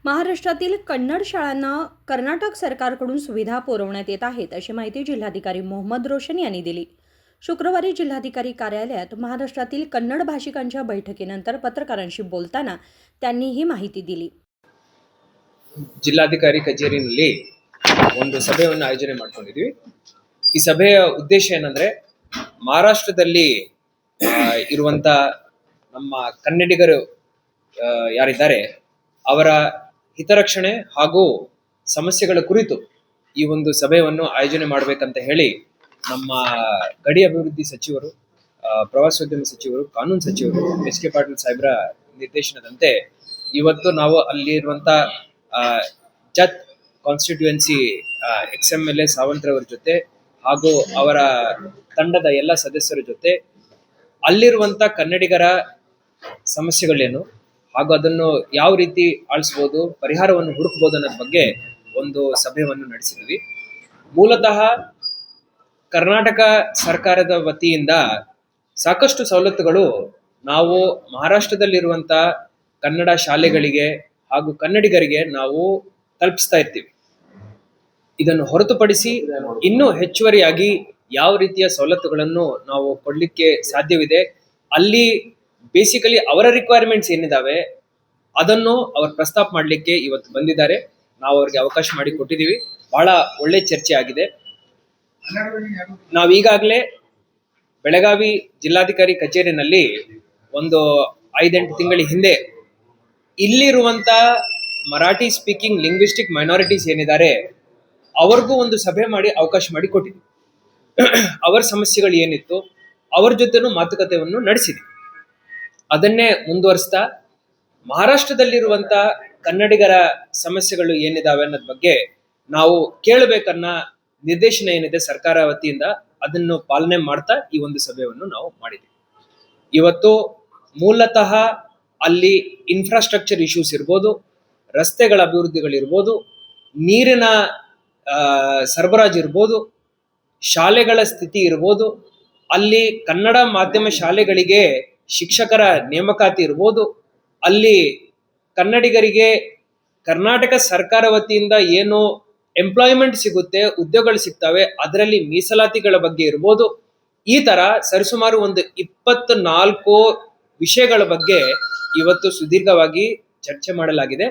महाराष्ट्रातील कन्नड शाळांना कर्नाटक सरकारकडून सुविधा पुरवण्यात येत आहेत, अशी माहिती जिल्हाधिकारी मोहम्मद रोशन यांनी दिली. शुक्रवारी जिल्हाधिकारी कार्यालयात महाराष्ट्रातील कन्नड भाषिकांच्या बैठकीनंतर पत्रकारांशी बोलताना त्यांनी ही माहिती दिली. ಜಿಲ್ಲಾಧಿಕಾರಿ ಕಚೇರಿಯಲ್ಲಿ ಒಂದು ಸಭೆಯನ್ನು ಆಯೋಜನೆ ಮಾಡ್ಕೊಂಡಿದ್ವಿ. ಈ ಸಭೆಯ ಉದ್ದೇಶ ಏನಂದ್ರೆ ಮಹಾರಾಷ್ಟ್ರದಲ್ಲಿ ಇರುವಂತ ನಮ್ಮ ಕನ್ನಡಿಗರು ಯಾರಿದ್ದಾರೆ ಅವರ ಹಿತರಕ್ಷಣೆ ಹಾಗೂ ಸಮಸ್ಯೆಗಳ ಕುರಿತು ಈ ಒಂದು ಸಭೆಯನ್ನು ಆಯೋಜನೆ ಮಾಡಬೇಕಂತ ಹೇಳಿ ನಮ್ಮ ಗಡಿ ಅಭಿವೃದ್ಧಿ ಸಚಿವರು, ಪ್ರವಾಸೋದ್ಯಮ ಸಚಿವರು, ಕಾನೂನು ಸಚಿವರು ಎಚ್.ಕೆ. ಪಾಟೀಲ್ ಸಾಹೇಬ್ರ ನಿರ್ದೇಶನದಂತೆ ಇವತ್ತು ನಾವು ಅಲ್ಲಿರುವಂತ ಜತ್ ಕಾನ್ಸ್ಟಿಟ್ಯೂಯೆನ್ಸಿ XMLA ಸಾವಂತ್ರವರ ಜೊತೆ ಹಾಗೂ ಅವರ ತಂಡದ ಎಲ್ಲ ಸದಸ್ಯರ ಜೊತೆ ಅಲ್ಲಿರುವಂತ ಕನ್ನಡಿಗರ ಸಮಸ್ಯೆಗಳೇನು ಹಾಗೂ ಅದನ್ನು ಯಾವ ರೀತಿ ಆಳಿಸಬಹುದು, ಪರಿಹಾರವನ್ನು ಹುಡುಕಬಹುದು ಅನ್ನೋದ್ರ ಬಗ್ಗೆ ಒಂದು ಸಭೆಯನ್ನು ನಡೆಸಿದ್ವಿ. ಮೂಲತಃ ಕರ್ನಾಟಕ ಸರ್ಕಾರದ ವತಿಯಿಂದ ಸಾಕಷ್ಟು ಸವಲತ್ತುಗಳು ನಾವು ಮಹಾರಾಷ್ಟ್ರದಲ್ಲಿರುವಂತ ಕನ್ನಡ ಶಾಲೆಗಳಿಗೆ ಹಾಗೂ ಕನ್ನಡಿಗರಿಗೆ ನಾವು ತಲುಪಿಸ್ತಾ ಇರ್ತೀವಿ. ಇದನ್ನು ಹೊರತುಪಡಿಸಿ ಇನ್ನೂ ಹೆಚ್ಚುವರಿಯಾಗಿ ಯಾವ ರೀತಿಯ ಸವಲತ್ತುಗಳನ್ನು ನಾವು ಕೊಡ್ಲಿಕ್ಕೆ ಸಾಧ್ಯವಿದೆ, ಅಲ್ಲಿ ಬೇಸಿಕಲಿ ಅವರ ರಿಕ್ವೈರ್ಮೆಂಟ್ಸ್ ಏನಿದಾವೆ ಅದನ್ನು ಅವರು ಪ್ರಸ್ತಾಪ ಮಾಡಲಿಕ್ಕೆ ಇವತ್ತು ಬಂದಿದ್ದಾರೆ. ನಾವು ಅವ್ರಿಗೆ ಅವಕಾಶ ಮಾಡಿ ಕೊಟ್ಟಿದ್ದೀವಿ. ಬಹಳ ಒಳ್ಳೆ ಚರ್ಚೆ ಆಗಿದೆ. ನಾವೀಗಾಗಲೇ ಬೆಳಗಾವಿ ಜಿಲ್ಲಾಧಿಕಾರಿ ಕಚೇರಿನಲ್ಲಿ ಒಂದು 5-8 ತಿಂಗಳ ಹಿಂದೆ ಇಲ್ಲಿರುವಂತ ಮರಾಠಿ ಸ್ಪೀಕಿಂಗ್ ಲಿಂಗ್ವಿಸ್ಟಿಕ್ ಮೈನಾರಿಟೀಸ್ ಏನಿದ್ದಾರೆ ಅವ್ರಿಗೂ ಒಂದು ಸಭೆ ಮಾಡಿ ಅವಕಾಶ ಮಾಡಿ ಕೊಟ್ಟಿದ್ವಿ. ಅವರ ಸಮಸ್ಯೆಗಳು ಏನಿತ್ತು ಅವ್ರ ಜೊತೆನೂ ಮಾತುಕತೆಯನ್ನು ನಡೆಸಿದ್ವಿ. ಅದನ್ನೇ ಮುಂದುವರಿಸ್ತಾ ಮಹಾರಾಷ್ಟ್ರದಲ್ಲಿರುವಂತ ಕನ್ನಡಿಗರ ಸಮಸ್ಯೆಗಳು ಏನಿದಾವೆ ಅನ್ನೋದ್ ಬಗ್ಗೆ ನಾವು ಕೇಳಬೇಕನ್ನ ನಿರ್ದೇಶನ ಏನಿದೆ ಸರ್ಕಾರ ವತಿಯಿಂದ ಅದನ್ನು ಪಾಲನೆ ಮಾಡ್ತಾ ಈ ಒಂದು ಸಭೆಯನ್ನು ನಾವು ಮಾಡಿದ್ವಿ. ಇವತ್ತು ಮೂಲತಃ ಅಲ್ಲಿ ಇನ್ಫ್ರಾಸ್ಟ್ರಕ್ಚರ್ ಇಶ್ಯೂಸ್ ಇರ್ಬೋದು, ರಸ್ತೆಗಳ ಅಭಿವೃದ್ಧಿಗಳಿರ್ಬೋದು, ನೀರಿನ ಸರಬರಾಜು ಇರ್ಬೋದು, ಶಾಲೆಗಳ ಸ್ಥಿತಿ ಇರ್ಬೋದು, ಅಲ್ಲಿ ಕನ್ನಡ ಮಾಧ್ಯಮ ಶಾಲೆಗಳಿಗೆ ಶಿಕ್ಷಕರ ನೇಮಕಾತಿ ಇರ್ಬೋದು, ಅಲ್ಲಿ ಕನ್ನಡಿಗರಿಗೆ ಕರ್ನಾಟಕ ಸರ್ಕಾರ ವತಿಯಿಂದ ಏನು ಎಂಪ್ಲಾಯ್ಮೆಂಟ್ ಸಿಗುತ್ತೆ, ಉದ್ಯೋಗಗಳು ಸಿಗ್ತವೆ, ಅದರಲ್ಲಿ ಮೀಸಲಾತಿಗಳ ಬಗ್ಗೆ ಇರ್ಬೋದು, ಈ ತರ ಸರಿಸುಮಾರು ಒಂದು 24 ವಿಷಯಗಳ ಬಗ್ಗೆ ಇವತ್ತು ಸುದೀರ್ಘವಾಗಿ ಚರ್ಚೆ ಮಾಡಲಾಗಿದೆ.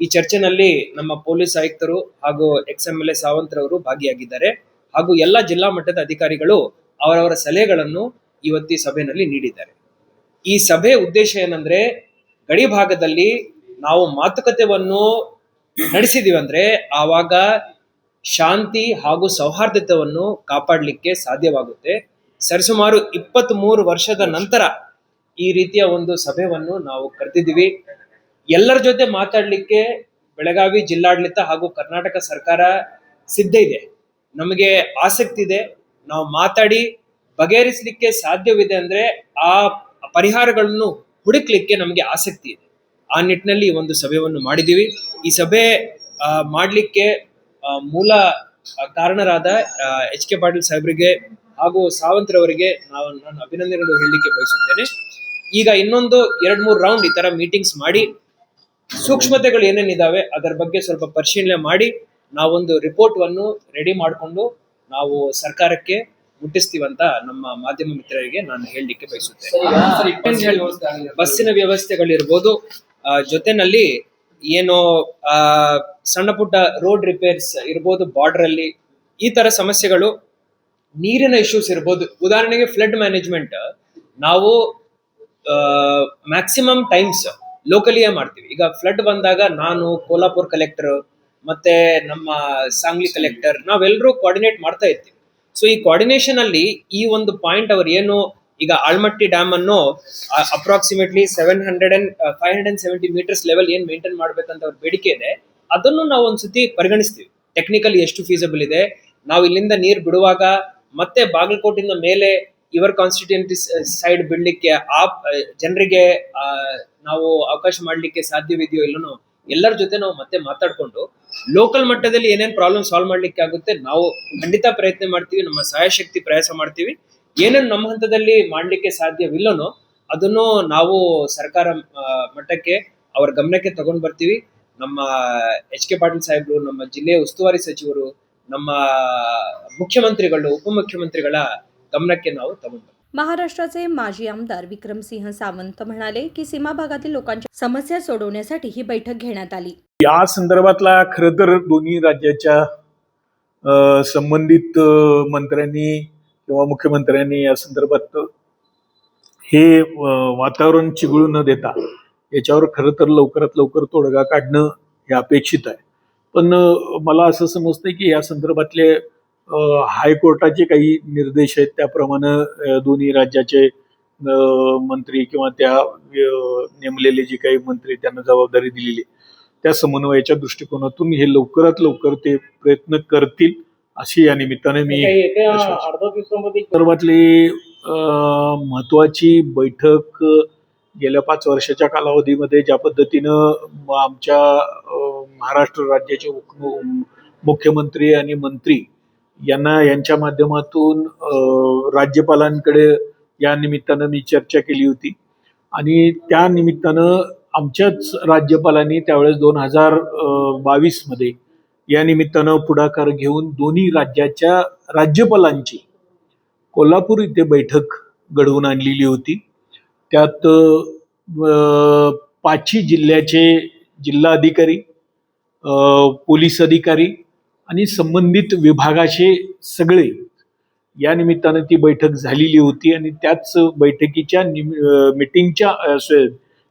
ಈ ಚರ್ಚೆನಲ್ಲಿ ನಮ್ಮ ಪೊಲೀಸ್ ಆಯುಕ್ತರು ಹಾಗೂ XMLA ಸಾವಂತ್ರವರು ಭಾಗಿಯಾಗಿದ್ದಾರೆ ಹಾಗೂ ಎಲ್ಲ ಜಿಲ್ಲಾ ಮಟ್ಟದ ಅಧಿಕಾರಿಗಳು ಅವರವರ ಸಲಹೆಗಳನ್ನು ಇವತ್ತು ಈ ಸಭೆಯಲ್ಲಿ ನೀಡಿದ್ದಾರೆ. ಈ ಸಭೆ ಉದ್ದೇಶ ಏನಂದ್ರೆ ಗಡಿ ಭಾಗದಲ್ಲಿ ನಾವು ಮಾತುಕತೆಯನ್ನು ನಡೆಸಿದೀವಿ ಅಂದ್ರೆ ಆವಾಗ ಶಾಂತಿ ಹಾಗೂ ಸೌಹಾರ್ದತೆಯನ್ನು ಕಾಪಾಡಲಿಕ್ಕೆ ಸಾಧ್ಯವಾಗುತ್ತೆ. ಸರಿಸುಮಾರು 23 ವರ್ಷದ ನಂತರ ಈ ರೀತಿಯ ಒಂದು ಸಭೆಯನ್ನು ನಾವು ಕರೆದಿದ್ದೀವಿ. ಎಲ್ಲರ ಜೊತೆ ಮಾತಾಡ್ಲಿಕ್ಕೆ ಬೆಳಗಾವಿ ಜಿಲ್ಲಾಡಳಿತ ಹಾಗೂ ಕರ್ನಾಟಕ ಸರ್ಕಾರ ಸಿದ್ಧ ಇದೆ. ನಮಗೆ ಆಸಕ್ತಿ ಇದೆ. ನಾವು ಮಾತಾಡಿ ಬಗೆಹರಿಸಲಿಕ್ಕೆ ಸಾಧ್ಯವಿದೆ ಅಂದ್ರೆ ಆ ಪರಿಹಾರಗಳನ್ನು ಹುಡುಕ್ಲಿಕ್ಕೆ ನಮಗೆ ಆಸಕ್ತಿ ಇದೆ. ಆ ನಿಟ್ಟಿನಲ್ಲಿ ಒಂದು ಸಭೆಯನ್ನು ಮಾಡಿದ್ದೀವಿ. ಈ ಸಭೆ ಮಾಡಲಿಕ್ಕೆ ಮೂಲ ಕಾರಣರಾದ ಎಚ್.ಕೆ. ಪಾಟೀಲ್ ಸಾಹೇಬ್ರಿಗೆ ಹಾಗೂ ಸಾವಂತ್ರವರಿಗೆ ನಾನು ಅಭಿನಂದನೆಗಳು ಹೇಳಲಿಕ್ಕೆ ಬಯಸುತ್ತೇನೆ. ಈಗ ಇನ್ನೊಂದು 2-3 ರೌಂಡ್ ಈ ತರ ಮೀಟಿಂಗ್ಸ್ ಮಾಡಿ ಸೂಕ್ಷ್ಮತೆಗಳು ಏನೇನಿದಾವೆ ಅದರ ಬಗ್ಗೆ ಸ್ವಲ್ಪ ಪರಿಶೀಲನೆ ಮಾಡಿ ನಾವೊಂದು ರಿಪೋರ್ಟ್ ರೆಡಿ ಮಾಡಿಕೊಂಡು ನಾವು ಸರ್ಕಾರಕ್ಕೆ ಮುಟ್ಟಿಸ್ತೀವಂತ ನಮ್ಮ ಮಾಧ್ಯಮ ಮಿತ್ರರಿಗೆ ನಾನು ಹೇಳಲಿಕ್ಕೆ ಬಯಸುತ್ತೇನೆ. ಬಸ್ಸಿನ ವ್ಯವಸ್ಥೆಗಳಿರ್ಬೋದು, ಜೊತೆನಲ್ಲಿ ಏನು ಸಣ್ಣ ಪುಟ್ಟ ರೋಡ್ ರಿಪೇರ್ಸ್ ಇರ್ಬೋದು, ಬಾರ್ಡರ್ ಅಲ್ಲಿ ಈ ತರ ಸಮಸ್ಯೆಗಳು, ನೀರಿನ ಇಶ್ಯೂಸ್ ಇರ್ಬೋದು. ಉದಾಹರಣೆಗೆ ಫ್ಲಡ್ ಮ್ಯಾನೇಜ್ಮೆಂಟ್ ನಾವು ಮ್ಯಾಕ್ಸಿಮಮ್ ಟೈಮ್ಸ್ ಲೋಕಲಿಯೇ ಮಾಡ್ತೀವಿ. ಈಗ ಫ್ಲಡ್ ಬಂದಾಗ ನಾನು ಕೋಲ್ಹಾಪುರ್ ಕಲೆಕ್ಟರ್ ಮತ್ತೆ ನಮ್ಮ ಸಾಂಗ್ಲಿ ಕಲೆಕ್ಟರ್ ನಾವೆಲ್ಲರೂ ಕೋಆರ್ಡಿನೇಟ್ ಮಾಡ್ತಾ ಇರ್ತೀವಿ. ಸೊ ಈ ಕೋಆರ್ಡಿನೇಷನ್ ಅಲ್ಲಿ ಈ ಒಂದು ಪಾಯಿಂಟ್ ಅವ್ರು ಏನು ಈಗ ಆಳ್ಮಟ್ಟಿ ಡ್ಯಾಮ್ ಅನ್ನು ಅಪ್ರಾಕ್ಸಿಮೇಟ್ಲಿ 570 ಮೀಟರ್ಸ್ ಲೆವೆಲ್ ಏನ್ ಮೇಂಟೈನ್ ಮಾಡ್ಬೇಕಂತ ಅವ್ರ ಬೇಡಿಕೆ ಇದೆ, ಅದನ್ನು ನಾವು ಒಂದ್ಸತಿ ಪರಿಗಣಿಸ್ತೀವಿ. ಟೆಕ್ನಿಕಲಿ ಎಷ್ಟು ಫೀಸಿಬಲ್ ಇದೆ, ನಾವು ಇಲ್ಲಿಂದ ನೀರು ಬಿಡುವಾಗ ಮತ್ತೆ ಬಾಗಲಕೋಟಿಂದ ಮೇಲೆ ಇವರ್ ಕಾನ್ಸ್ಟಿಟ್ಯೂನ್ಸಿ ಸೈಡ್ ಬಿಡ್ಲಿಕ್ಕೆ ಆ ಜನರಿಗೆ ನಾವು ಅವಕಾಶ ಮಾಡ್ಲಿಕ್ಕೆ ಸಾಧ್ಯವಿದೆಯೋ ಇಲ್ಲನೋ ಎಲ್ಲರ ಜೊತೆ ನಾವು ಮತ್ತೆ ಮಾತಾಡ್ಕೊಂಡು ಲೋಕಲ್ ಮಟ್ಟದಲ್ಲಿ ಏನೇನ್ ಪ್ರಾಬ್ಲಮ್ ಸಾಲ್ವ್ ಮಾಡ್ಲಿಕ್ಕೆ ಆಗುತ್ತೆ ನಾವು ಖಂಡಿತ ಪ್ರಯತ್ನ ಮಾಡ್ತೀವಿ. ನಮ್ಮ ಸಹಾಯಶಕ್ತಿ ಪ್ರಯಾಸ ಮಾಡ್ತೀವಿ. ಏನೇನು ನಮ್ಮ ಹಂತದಲ್ಲಿ ಮಾಡ್ಲಿಕ್ಕೆ ಸಾಧ್ಯವಿಲ್ಲನೋ ಅದನ್ನು ನಾವು ಸರ್ಕಾರ ಮಟ್ಟಕ್ಕೆ ಅವರ ಗಮನಕ್ಕೆ ತಗೊಂಡ್ ಬರ್ತೀವಿ. ನಮ್ಮ HK ಪಾಟೀಲ್ ಸಾಹೇಬರು, ನಮ್ಮ ಜಿಲ್ಲೆಯ ಉಸ್ತುವಾರಿ ಸಚಿವರು, ನಮ್ಮ ಮುಖ್ಯಮंत्रीಗಳು, उपमुख्यमंत्रीಗಳ गमनಕ್ಕೆ ನಾವು तಗೊಂಡು. महाराष्ट्राचे माजी आमदार विक्रमसिंह सावंत म्हणाले की सीमा भागातील लोकांच्या समस्या सोडवण्यासाठी ही बैठक घेण्यात आली. या संदर्भातला खरं तर दोन्ही राज्याच्या संबंधित मंत्र्यांनी किंवा मुख्यमंत्र्यांनी या संदर्भात हे वातावरण चिघळू न देता याच्यावर खरं तर लवकरात लवकर तोडगा काढणं हे अपेक्षित आहे. पण मला असं समजतंय की या संदर्भातले हायकोर्टाचे काही निर्देश आहेत त्याप्रमाणे दोन्ही राज्याचे मंत्री किंवा त्या नेमलेले जे काही मंत्री त्यांना जबाबदारी दिलेली त्या समन्वयाच्या दृष्टिकोनातून हे लवकरात लवकर ते प्रयत्न करतील अशी या निमित्ताने मी संदर्भातली महत्वाची बैठक गेल्या 5 वर्षाच्या कालावधीमध्ये ज्या पद्धतीनं आमच्या महाराष्ट्र राज्याचे मुख्यमंत्री आणि मंत्री यांच्या माध्यमातून राज्यपालांकडे या निमित्तानं मी चर्चा केली होती आणि त्या निमित्तानं आमच्याच राज्यपालांनी त्यावेळेस 2022 मध्ये या निमित्तानं पुढाकार घेऊन दोन्ही राज्याच्या राज्यपालांची कोल्हापूर इथे बैठक घडवून आणलेली होती. त्यात 5 जिल्ह्याचे जिल्हाधिकारी, पोलीस अधिकारी आणि संबंधित विभागाचे सगळे या निमित्तानं ती बैठक झालेली होती आणि त्याच बैठकीच्या मीटिंगच्या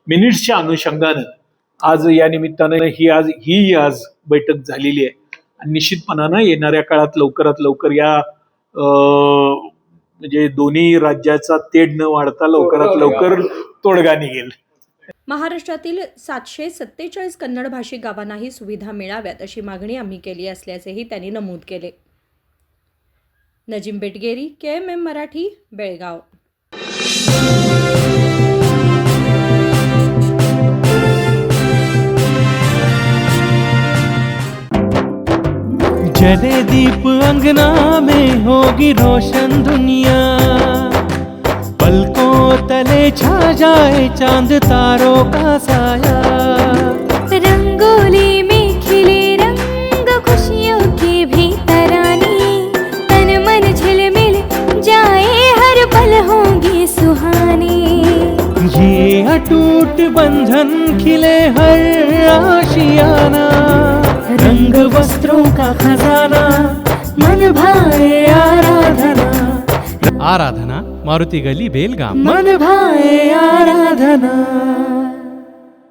मिनिट्सच्या अनुषंगानं आज या निमित्तानं ही आज बैठक झालेली आहे आणि निश्चितपणानं येणाऱ्या काळात लवकरात लवकर या म्हणजे दोन्ही राज्याचा तेढ न वाढता लवकरात लवकर तोडगा निघेल. महाराष्ट्रातील 747 कन्नड भाषिक गावांनाही सुविधा मिळाव्यात अशी मागणी आम्ही केली असल्याचेही त्यांनी नमूद केले. नजीम बेटगेरी, KMM मराठी, बेळगाव. जले दीप अंगना में होगी रोशन दुनिया, पलकों तले छा जाए चांद तारों का साया, रंगोली में खिले रंग खुशियों के भी तराने, तन मन झिलमिल जाए हर पल होंगे सुहाने, ये अटूट बंधन खिले हर आशियाना, रंग वस्त्रों का खजाना, मन भाए आराधना. आराधना, मारुति गली, बेलगाम. मन भाए आराधना.